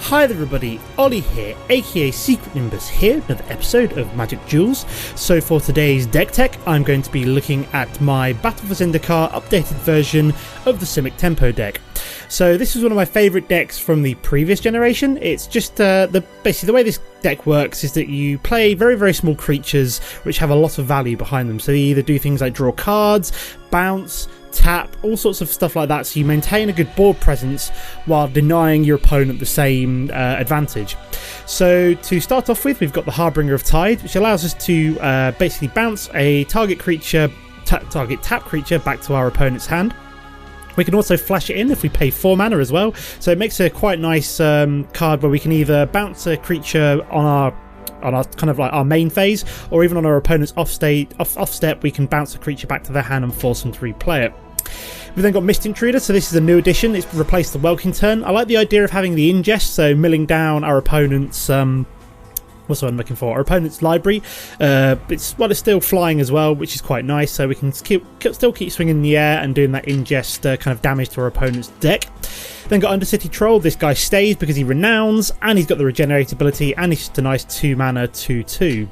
Hi there everybody, Ollie here, aka Secret Nimbus here, another episode of Magic Duels. So for today's deck tech, I'm going to be looking at my Battle for Zendikar updated version of the Simic Tempo deck. So this is one of my favourite decks from the previous generation. It's just basically the way this deck works is that you play very, very small creatures which have a lot of value behind them. So they either do things like draw cards, bounce, tap, all sorts of stuff like that, so you maintain a good board presence while denying your opponent the same advantage. So to start off with, we've got the Harbinger of Tide, which allows us to basically bounce a target creature, target tap creature back to our opponent's hand. We can also flash it in if we pay 4 mana as well, so it makes a quite nice card where we can either bounce a creature on our kind of like our main phase, or even on our opponent's off step, we can bounce a creature back to their hand and force them to replay it. We've then got Mist Intruder, so this is a new addition. It's replaced the Welkin turn. I like the idea of having the ingest, so milling down our opponent's what's what I'm looking for? Our opponent's library. It's still flying as well, which is quite nice. So we can still keep swinging in the air and doing that ingest kind of damage to our opponent's deck. Then got Undercity Troll. This guy stays because he renowns, and he's got the regenerate ability, and he's just a nice 2 mana 2/2.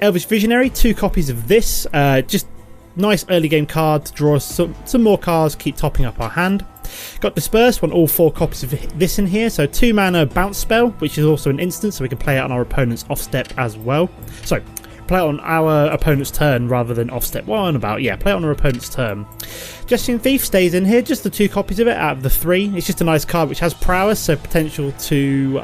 Elvish Visionary, 2 copies of this. Just nice early game card to draw some more cards, keep topping up our hand. Got Disperse, want all 4 copies of this in here, so 2 mana bounce spell, which is also an instant, so we can play it on our opponent's off step as well. So play it on our opponent's turn rather than off step. What am I on about? Yeah, play it on our opponent's turn. Gesturing Thief stays in here, just the 2 copies of it out of the 3. It's just a nice card which has prowess, so potential to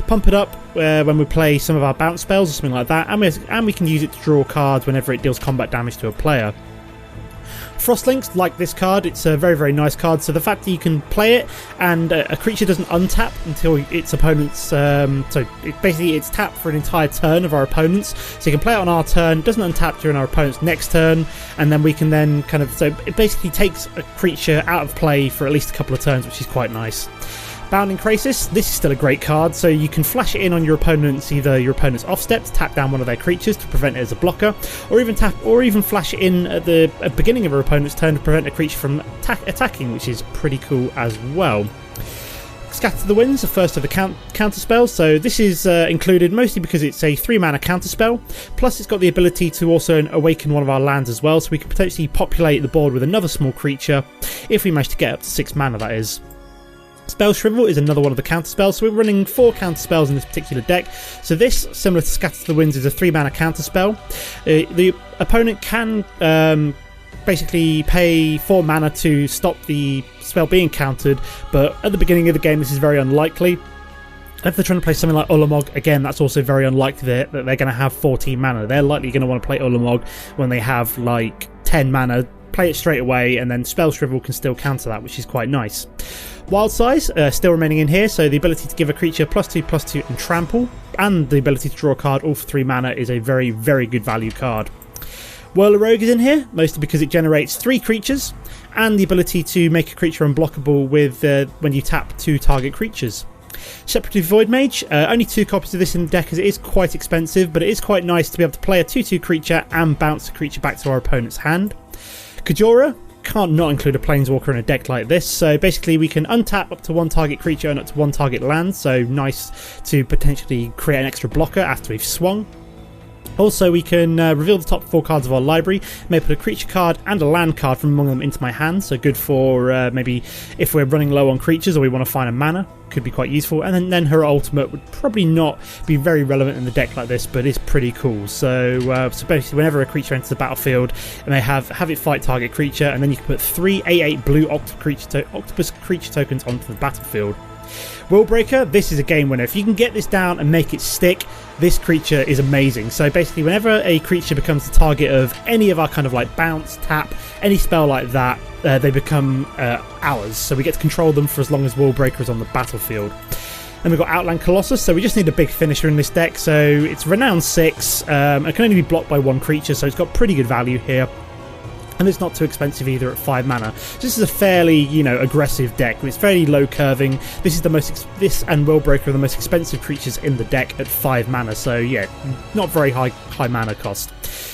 pump it up when we play some of our bounce spells or something like that, and we can use it to draw cards whenever it deals combat damage to a player. Frostlinks, like this card, it's a very, very nice card, so the fact that you can play it and a creature doesn't untap until its opponent's basically it's tapped for an entire turn of our opponent's, so you can play it on our turn, doesn't untap during our opponent's next turn, and then we can then kind of, so it basically takes a creature out of play for at least a couple of turns, which is quite nice. Bounding Krasis, this is still a great card, so you can flash it in on your opponent's, either your opponent's off step to tap down one of their creatures to prevent it as a blocker, or even flash it in at the beginning of your opponent's turn to prevent a creature from attacking, which is pretty cool as well. Scatter the Winds, the first of the counter spells, so this is included mostly because it's a 3 mana counter spell, plus it's got the ability to also awaken one of our lands as well, so we can potentially populate the board with another small creature if we manage to get up to 6 mana, that is. Spell Shrivel is another one of the counter spells, so we're running 4 counter spells in this particular deck. So this, similar to Scatter the Winds, is a 3 mana counter spell. The opponent can basically pay 4 mana to stop the spell being countered, but at the beginning of the game this is very unlikely. If they're trying to play something like Ulamog, again, that's also very unlikely that they're going to have 14 mana. They're likely going to want to play Ulamog when they have like 10 mana, play it straight away, and then Spell Shrivel can still counter that, which is quite nice. Wild Size still remaining in here, so the ability to give a creature +2/+2 and trample, and the ability to draw a card all for 3 mana is a very, very good value card. Whirler Rogue is in here, mostly because it generates 3 creatures, and the ability to make a creature unblockable with when you tap 2 target creatures. Separative Void Mage, only 2 copies of this in the deck as it is quite expensive, but it is quite nice to be able to play a 2/2 creature and bounce a creature back to our opponent's hand. Kajora, can't not include a Planeswalker in a deck like this, so basically we can untap up to 1 target creature and up to 1 target land, so nice to potentially create an extra blocker after we've swung. Also, we can reveal the top 4 cards of our library, may put a creature card and a land card from among them into my hand, so good for maybe if we're running low on creatures or we want to find a mana, could be quite useful. And then her ultimate would probably not be very relevant in the deck like this, but it's pretty cool. So basically whenever a creature enters the battlefield, it may have it fight target creature, and then you can put 3 8/8 blue octopus creature tokens onto the battlefield. Willbreaker, this is a game winner. If you can get this down and make it stick, this creature is amazing. So basically whenever a creature becomes the target of any of our kind of like bounce, tap, any spell like that, they become ours. So we get to control them for as long as Willbreaker is on the battlefield. Then we've got Outland Colossus, so we just need a big finisher in this deck. So it's Renown 6, it can only be blocked by 1 creature, so it's got pretty good value here. And it's not too expensive either at 5 mana. So this is a fairly, aggressive deck. It's very low curving. This and Willbreaker are the most expensive creatures in the deck at 5 mana. So yeah, not very high mana cost.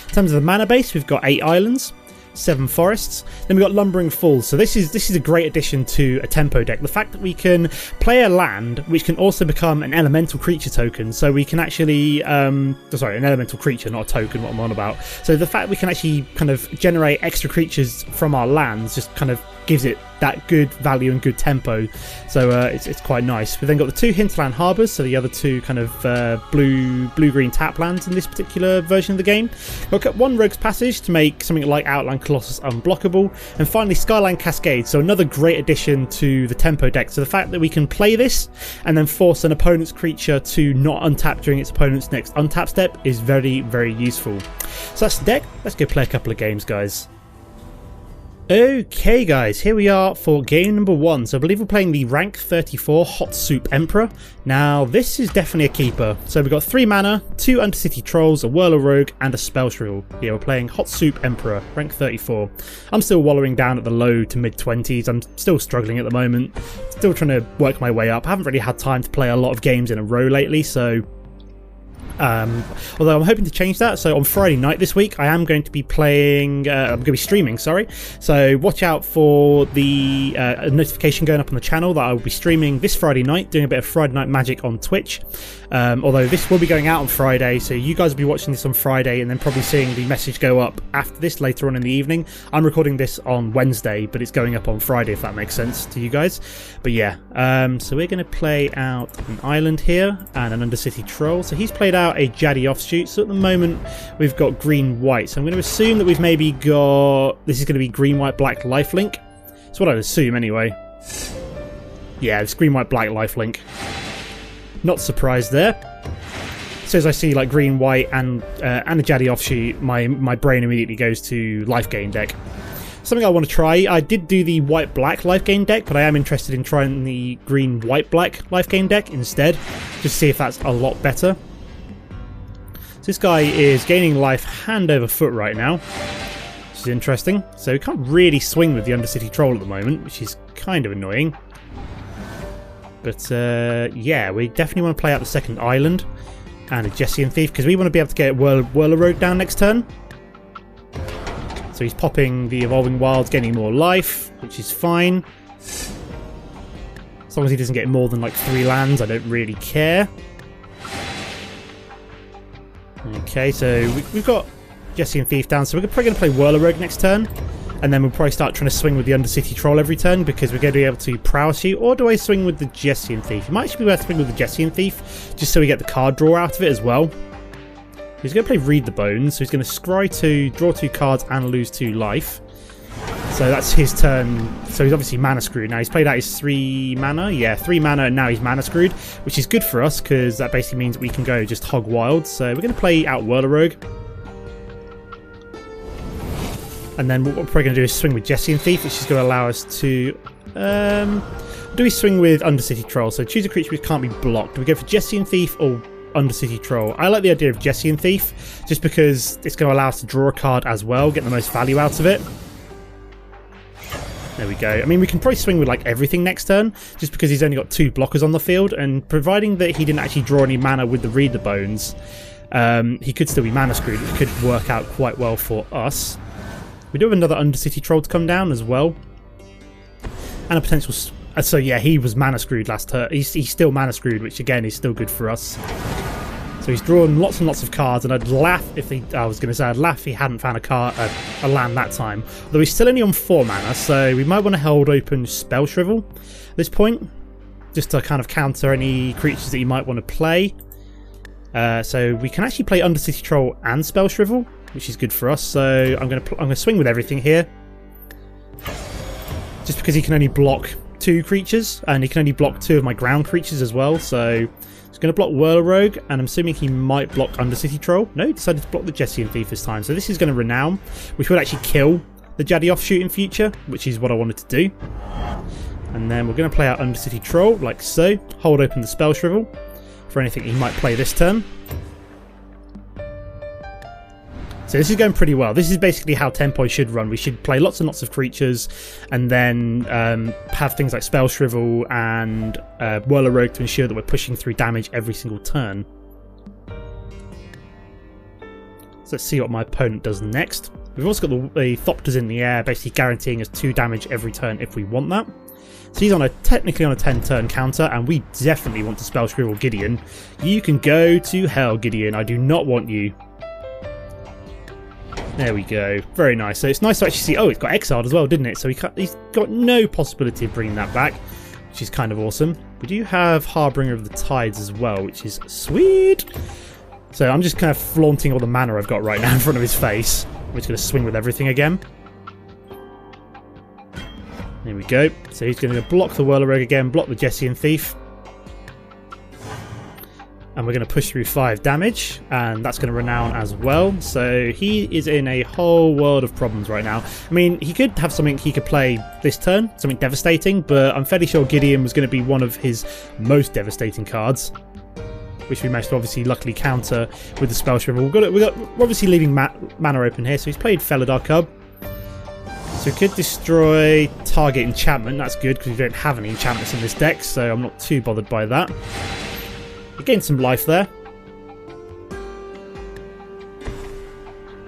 In terms of the mana base, we've got 8 islands. 7 forests. Then we've got Lumbering Falls. So this is a great addition to a tempo deck. The fact that we can play a land which can also become an elemental creature token. So we can actually sorry, an elemental creature, not a token, what I'm on about. So the fact we can actually kind of generate extra creatures from our lands just kind of gives it that good value and good tempo. So it's quite nice. We've then got the 2 Hinterland Harbours, so the other 2 kind of blue-green tap lands in this particular version of the game. We've got 1 Rogue's Passage to make something like Outland Colossus unblockable. And finally Skyline Cascade, so another great addition to the tempo deck. So the fact that we can play this and then force an opponent's creature to not untap during its opponent's next untap step is very, very useful. So that's the deck. Let's go play a couple of games, guys. Okay guys, here we are for game number 1. So I believe we're playing the rank 34 Hot Soup Emperor. Now this is definitely a keeper. So we've got 3 mana, 2 Undercity Trolls, a Whirler Rogue and a Spell Shrivel. Yeah, we're playing Hot Soup Emperor, rank 34. I'm still wallowing down at the low to mid 20s. I'm still struggling at the moment. Still trying to work my way up. I haven't really had time to play a lot of games in a row lately, so although I'm hoping to change that. So on Friday night this week I am going to be playing I'm going to be streaming, sorry, so watch out for the notification going up on the channel that I will be streaming this Friday night, doing a bit of Friday Night Magic on Twitch. Although this will be going out on Friday, so you guys will be watching this on Friday and then probably seeing the message go up after this later on in the evening. I'm recording this on Wednesday, but it's going up on Friday, if that makes sense to you guys. But yeah, so we're going to play out an island here and an Undercity Troll. So he's played out a Jaddy Offshoot, so at the moment we've got green-white. So I'm going to assume that we've maybe got... this is going to be green-white-black lifelink. That's what I'd assume anyway. Yeah, it's green-white-black lifelink. Not surprised there. So as I see like green, white, and a Jaddy Offshoot, my brain immediately goes to life gain deck. Something I want to try. I did do the white-black life gain deck, but I am interested in trying the green-white-black life gain deck instead, just to see if that's a lot better. So this guy is gaining life hand over foot right now, which is interesting. So we can't really swing with the Undercity Troll at the moment, which is kind of annoying. But yeah, we definitely want to play out the second island and a Jessian Thief, because we want to be able to get Whirler Rogue down next turn. So he's popping the Evolving Wilds, getting more life, which is fine. As long as he doesn't get more than like 3 lands, I don't really care. Okay, so we've got Jessian Thief down, so we're probably going to play Whirler Rogue next turn. And then we'll probably start trying to swing with the Undercity Troll every turn, because we're going to be able to Prowess you. Or do I swing with the Jessian Thief? It might actually be worth swinging with the Jessian Thief, just so we get the card draw out of it as well. He's going to play Read the Bones, so he's going to scry 2, draw 2 cards and lose 2 life. So that's his turn. So he's obviously mana screwed now. He's played out his 3 mana. Yeah, 3 mana, and now he's mana screwed, which is good for us because that basically means that we can go just hog wild. So we're going to play out Whirler Rogue. And then what we're probably going to do is swing with Jessian Thief, which is going to allow us to... do we swing with Undercity Troll? So choose a creature which can't be blocked. Do we go for Jessian Thief or Undercity Troll? I like the idea of Jessian Thief, just because it's going to allow us to draw a card as well, get the most value out of it. There we go. I mean, we can probably swing with like everything next turn, just because he's only got 2 blockers on the field, and providing that he didn't actually draw any mana with the Read the Bones, he could still be mana screwed, which could work out quite well for us. We do have another Undercity Troll to come down as well. And a potential... so yeah, he was mana screwed last turn. He's still mana screwed, which again is still good for us. So he's drawn lots and lots of cards, and I'd laugh if he... I was going to say I'd laugh if he hadn't found a land that time. Although he's still only on 4 mana, so we might want to hold open Spell Shrivel at this point, just to kind of counter any creatures that he might want to play. So we can actually play Undercity Troll and Spell Shrivel, which is good for us. So I'm going to swing with everything here, just because he can only block 2 creatures, and he can only block 2 of my ground creatures as well. So he's going to block Whirler Rogue, and I'm assuming he might block Undercity Troll. No, he decided to block the Jessian Thief this time. So this is going to Renown, which would actually kill the Jaddy Offshoot in future, which is what I wanted to do. And then we're going to play out Undercity Troll like so. Hold open the Spell Shrivel for anything he might play this turn. So this is going pretty well. This is basically how tempo should run. We should play lots and lots of creatures, and then have things like Spell Shrivel and Whirler Rogue to ensure that we're pushing through damage every single turn. So let's see what my opponent does next. We've also got the Thopters in the air, basically guaranteeing us 2 damage every turn if we want that. So he's technically on a 10-turn counter, and we definitely want to spell Scribble Gideon. You can go to hell, Gideon. I do not want you. There we go. Very nice. So it's nice to actually see... Oh, it's got exiled as well, didn't it? So he's got no possibility of bringing that back, which is kind of awesome. We do have Harbinger of the Tides as well, which is sweet. So I'm just kind of flaunting all the mana I've got right now in front of his face. I'm just going to swing with everything again. There we go. So he's going to block the Whirlorogue again, block the Jessian Thief. And we're going to push through 5 damage, and that's going to renown as well. So he is in a whole world of problems right now. I mean, he could have something he could play this turn, something devastating, but I'm fairly sure Gideon was going to be one of his most devastating cards, which we managed to obviously luckily counter with the Spell Shrivel. We're obviously leaving mana open here, so he's played Felidar Cub. So we could destroy target enchantment. That's good because we don't have any enchantments in this deck, so I'm not too bothered by that. We gained some life there.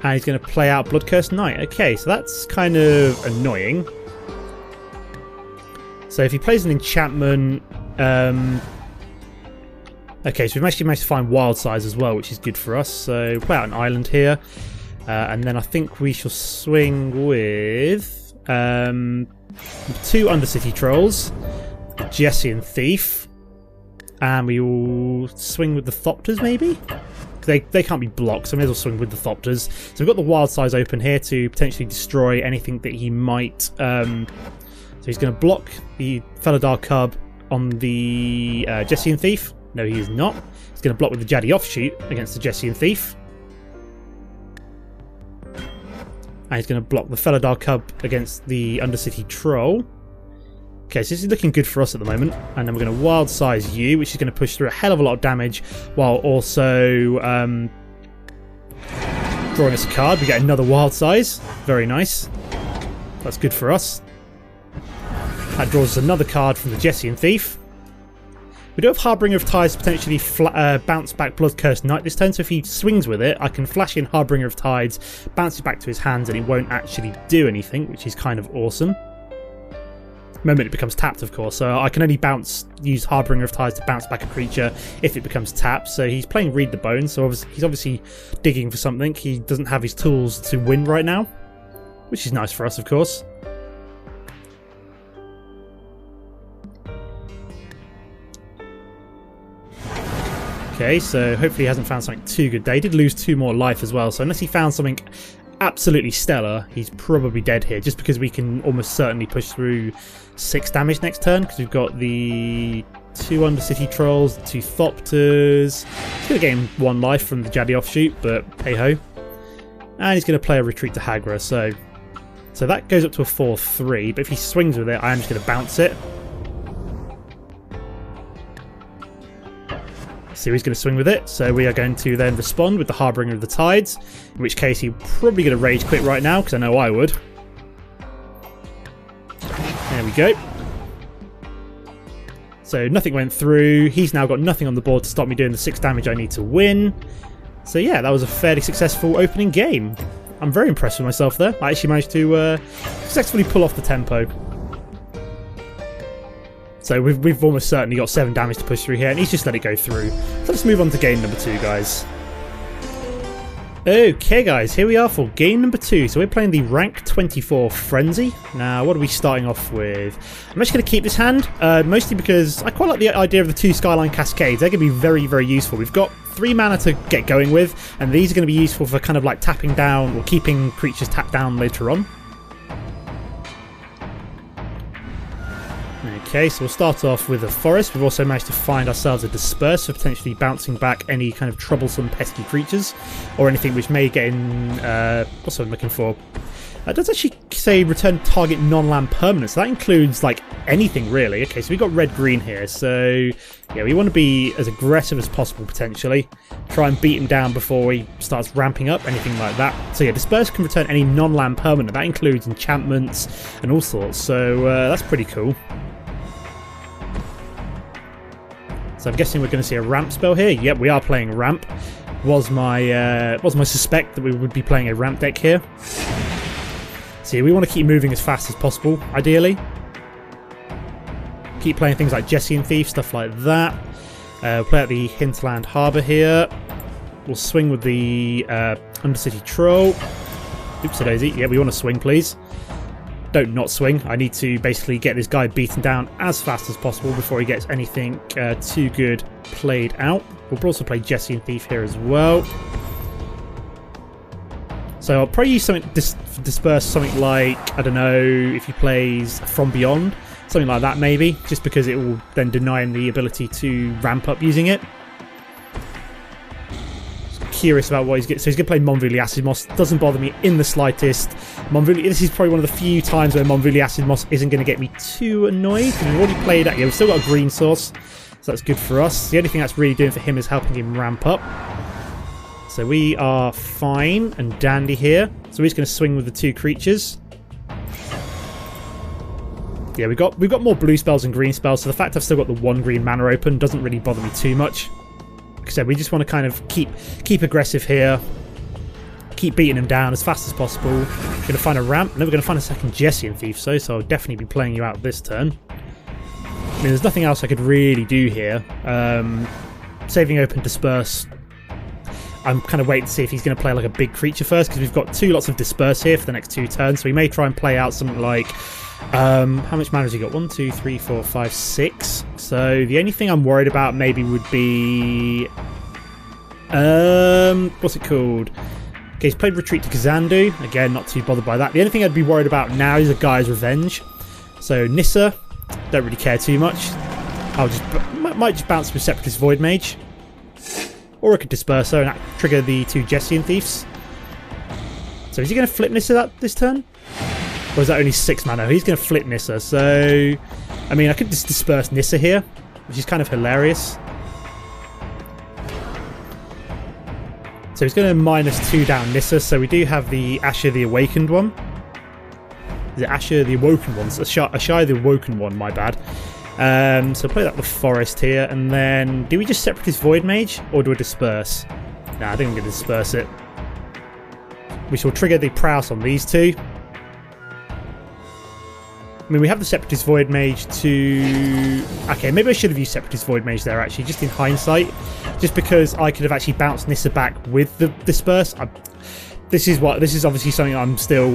And he's going to play out Bloodcurse Knight. Okay, so that's kind of annoying. So if he plays an enchantment... okay, so we've actually managed to find Wild Size as well, which is good for us. So play out an island here. And then I think we shall swing with 2 Undercity Trolls, Jessian Thief, and we will swing with the Thopters maybe? They can't be blocked, so I may as well swing with the Thopters. So we've got the Wild Size open here to potentially destroy anything that he might... so he's going to block the Felidar Cub on the Jessian Thief. No, he is not. He's going to block with the Jaddy Offshoot against the Jessian Thief. And he's going to block the Felidar Cub against the Undercity Troll. Okay, so this is looking good for us at the moment. And then we're going to Wild Size you, which is going to push through a hell of a lot of damage, while also drawing us a card. We get another Wild Size. Very nice. That's good for us. That draws us another card from the Jessian Thief. We do have Harbinger of Tides to potentially bounce back Bloodcurse Knight this turn, so if he swings with it, I can flash in Harbinger of Tides, bounce it back to his hands, and it won't actually do anything, which is kind of awesome. The moment it becomes tapped, of course, so I can only use Harbinger of Tides to bounce back a creature if it becomes tapped. So he's playing Read the Bones, so he's obviously digging for something. He doesn't have his tools to win right now, which is nice for us, of course. Okay, so hopefully he hasn't found something too good there. He did lose 2 more life as well, so unless he found something absolutely stellar, he's probably dead here, just because we can almost certainly push through 6 damage next turn, because we've got the 2 Undercity Trolls, the 2 Thopters. He's going to gain 1 life from the Jaddy Offshoot, but hey-ho. And he's going to play a Retreat to Hagra, so that goes up to a 4-3, but if he swings with it, I am just going to bounce it. So he's going to swing with it, so we are going to then respond with the Harbinger of the Tides, in which case he's probably going to Rage Quit right now, because I know I would. There we go. So nothing went through. He's now got nothing on the board to stop me doing the 6 damage I need to win. So yeah, that was a fairly successful opening game. I'm very impressed with myself there. I actually managed to successfully pull off the tempo. So we've almost certainly got 7 damage to push through here, and he's just let it go through. So let's move on to game number 2, guys. Okay, guys, here we are for game number 2. So we're playing the rank 24 Frenzy. Now, what are we starting off with? I'm actually going to keep this hand, mostly because I quite like the idea of the 2 Skyline Cascades. They're going to be very, very useful. We've got 3 mana to get going with, and these are going to be useful for kind of like tapping down or keeping creatures tapped down later on. Okay, so we'll start off with a Forest. We've also managed to find ourselves a Disperse for potentially bouncing back any kind of troublesome, pesky creatures, or anything which may get in... what's what I'm looking for? It does actually say return target non-land permanent, so that includes, like, anything, really. Okay, so we've got red-green here, so... yeah, we want to be as aggressive as possible, potentially. Try and beat him down before he starts ramping up, anything like that. So yeah, Disperse can return any non-land permanent. That includes enchantments and all sorts, so that's pretty cool. So I'm guessing we're going to see a ramp spell here. Yep, we are playing ramp. Was my suspect that we would be playing a ramp deck here. So we want to keep moving as fast as possible, ideally. Keep playing things like Jesse and Thief, stuff like that. Play out the Hinterland Harbour here. We'll swing with the Undercity Troll. Oopsie daisy. Yeah, we want to swing, please. Don't not swing. I need to basically get this guy beaten down as fast as possible before he gets anything too good played out. We'll also play Jesse and Thief here as well. So I'll probably use something disperse, something like, I don't know, if he plays From Beyond, something like that maybe, just because it will then deny him the ability to ramp up using it. Curious about what he's getting. So he's going to play Monvuli Acid Moss. Doesn't bother me in the slightest. Monvuli, this is probably one of the few times where Monvuli Acid Moss isn't going to get me too annoyed. We've already played that. Yeah, we've still got a green source, so that's good for us. The only thing that's really doing for him is helping him ramp up. So we are fine and dandy here. So he's going to swing with the 2 creatures. Yeah, we've got more blue spells and green spells, so the fact I've still got the 1 green mana open doesn't really bother me too much. Like I said, we just want to kind of keep aggressive here. Keep beating him down as fast as possible. We're going to find a ramp, and then we're going to find a second Jesse and Thief, so I'll definitely be playing you out this turn. I mean, there's nothing else I could really do here. Saving open Disperse. I'm kind of waiting to see if he's going to play like a big creature first, because we've got 2 lots of Disperse here for the next 2 turns, so we may try and play out something like... how much mana has he got? 1, 2, 3, 4, 5, 6. So the only thing I'm worried about maybe would be... what's it called? Okay, he's played Retreat to Kazandu. Again, not too bothered by that. The only thing I'd be worried about now is a Guy's Revenge. So Nissa, don't really care too much. Might just bounce with Separatist Void Mage. Or I could Disperse her and trigger the 2 Jesse and Thieves. So is he going to flip Nissa this turn? Or is that only 6 mana? He's going to flip Nissa, so... I mean, I could just Disperse Nissa here, which is kind of hilarious. So he's going to -2 down Nissa, so we do have the Asher the Awakened one. Is it Asher the Awoken one? Ashai the Awoken one, my bad. So play that with Forest here, and then... Do we just Separatist Void Mage, or do we Disperse? Nah, I think I'm going to Disperse it. We shall trigger the Prowess on these 2. I mean, we have the Separatist Void Mage to... Okay, maybe I should have used Separatist Void Mage there, actually, just in hindsight. Just because I could have actually bounced Nissa back with the Disperse. This is obviously something I'm still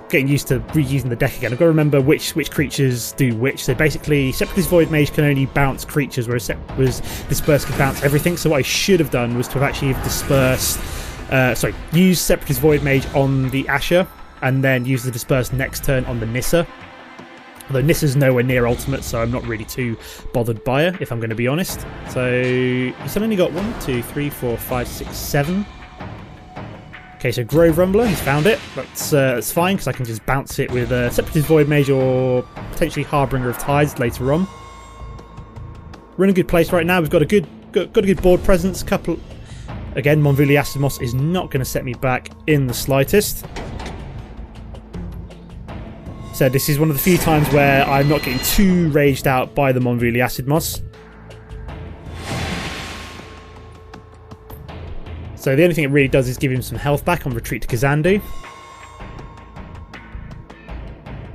getting used to reusing the deck again. I've got to remember which creatures do which. So basically, Separatist Void Mage can only bounce creatures, whereas Disperse can bounce everything. So what I should have done was to have actually dispersed... use Separatist Void Mage on the Asher, and then use the Disperse next turn on the Nissa. Although Nissa's nowhere near ultimate, so I'm not really too bothered by her, if I'm going to be honest. So he's only got 1, 2, 3, 4, 5, 6, 7. Okay, so Grove Rumbler, he's found it. That's fine, because I can just bounce it with Separatist Void Mage or potentially Harbinger of Tides later on. We're in a good place right now. We've got a good board presence. Again, Monvuli Acid Moss is not going to set me back in the slightest. So this is one of the few times where I'm not getting too raged out by the Monvuli Acid Moss. So the only thing it really does is give him some health back on Retreat to Kazandu.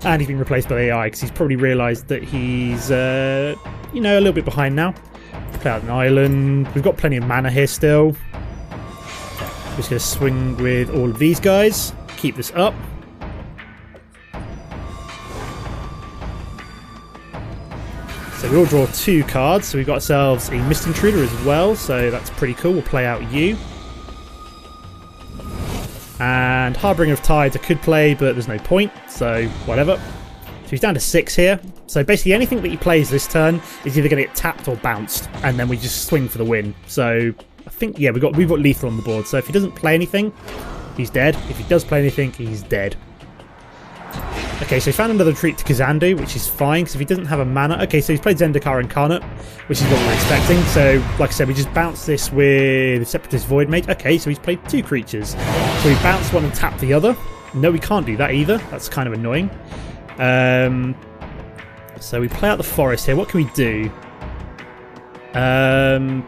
And he's been replaced by AI because he's probably realised that he's, a little bit behind now. Play out an island. We've got plenty of mana here still. Just going to swing with all of these guys. Keep this up. So we all draw 2 cards, so we've got ourselves a Mist Intruder as well, so that's pretty cool. We'll play out you. And Harbinger of Tides I could play, but there's no point, so whatever. So he's down to 6 here. So basically anything that he plays this turn is either going to get tapped or bounced, and then we just swing for the win. So I think, yeah, we've got lethal on the board, so if he doesn't play anything, he's dead. If he does play anything, he's dead. Okay, so he found another Retreat to Kazandu, which is fine, because if he doesn't have a mana... Okay, so he's played Zendikar Incarnate, which is what we're expecting. So, like I said, we just bounce this with Separatist Void Mage. Okay, so he's played 2 creatures. So we bounce one and tap the other. No, we can't do that either. That's kind of annoying. So we play out the Forest here. What can we do? Trying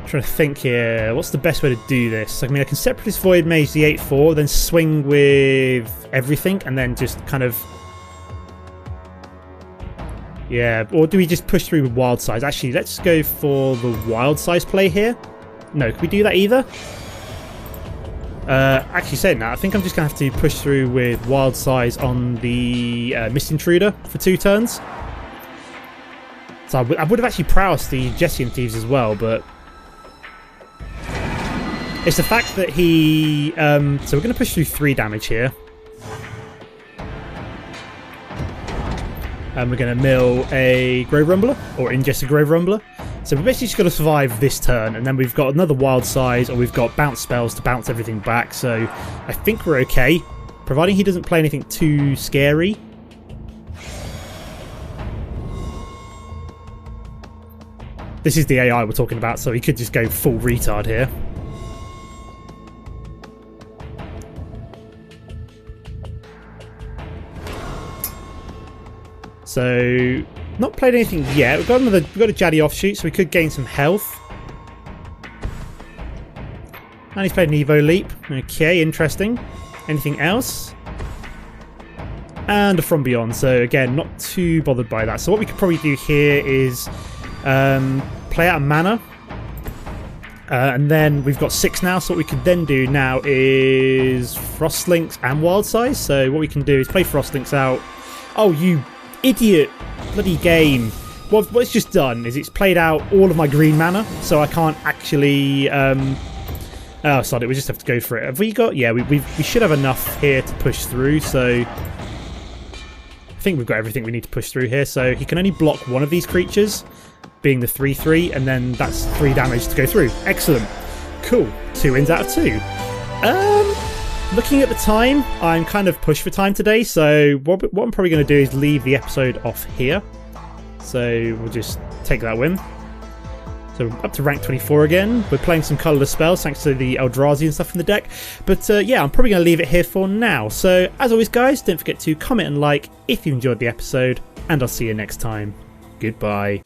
to think here. What's the best way to do this? I mean, I can Separatist Void Mage the 8/4, then swing with everything, and then just kind of... Yeah, or do we just push through with Wild Size? Actually, let's go for the Wild Size play here. No, can we do that either? Actually, saying that, I think I'm just going to have to push through with Wild Size on the Mist Intruder for 2 turns. So I would have actually prowessed the Jessian Thieves as well, but... It's the fact that he... so we're going to push through 3 damage here. And we're going to mill a Grove Rumbler, or ingest a Grove Rumbler. So we're basically just got to survive this turn, and then we've got another Wild Size, or we've got bounce spells to bounce everything back. So I think we're okay, providing he doesn't play anything too scary. This is the AI we're talking about, so he could just go full retard here. So, not played anything yet. We've got a Jaddy offshoot, so we could gain some health. And he's played an Evo Leap. Okay, interesting. Anything else? And a From Beyond. So again, not too bothered by that. So what we could probably do here is play out a mana. And then we've got 6 now, so what we could then do now is Frostlinks and Wild Size. So what we can do is play Frostlinks out. Oh, you idiot bloody game. What it's just done is it's played out all of my green mana, so I can't actually oh sorry, we just have to go for it. Have we got... Yeah, we should have enough here to push through, so I think we've got everything we need to push through here. So he can only block one of these creatures, being the 3/3, and then that's 3 damage to go through. Excellent. Cool. 2 wins out of 2. Looking at the time, I'm kind of pushed for time today, so what I'm probably going to do is leave the episode off here. So we'll just take that win. So up to rank 24 again. We're playing some colourless spells thanks to the Eldrazi and stuff in the deck. But yeah, I'm probably going to leave it here for now. So as always guys, don't forget to comment and like if you enjoyed the episode, and I'll see you next time. Goodbye.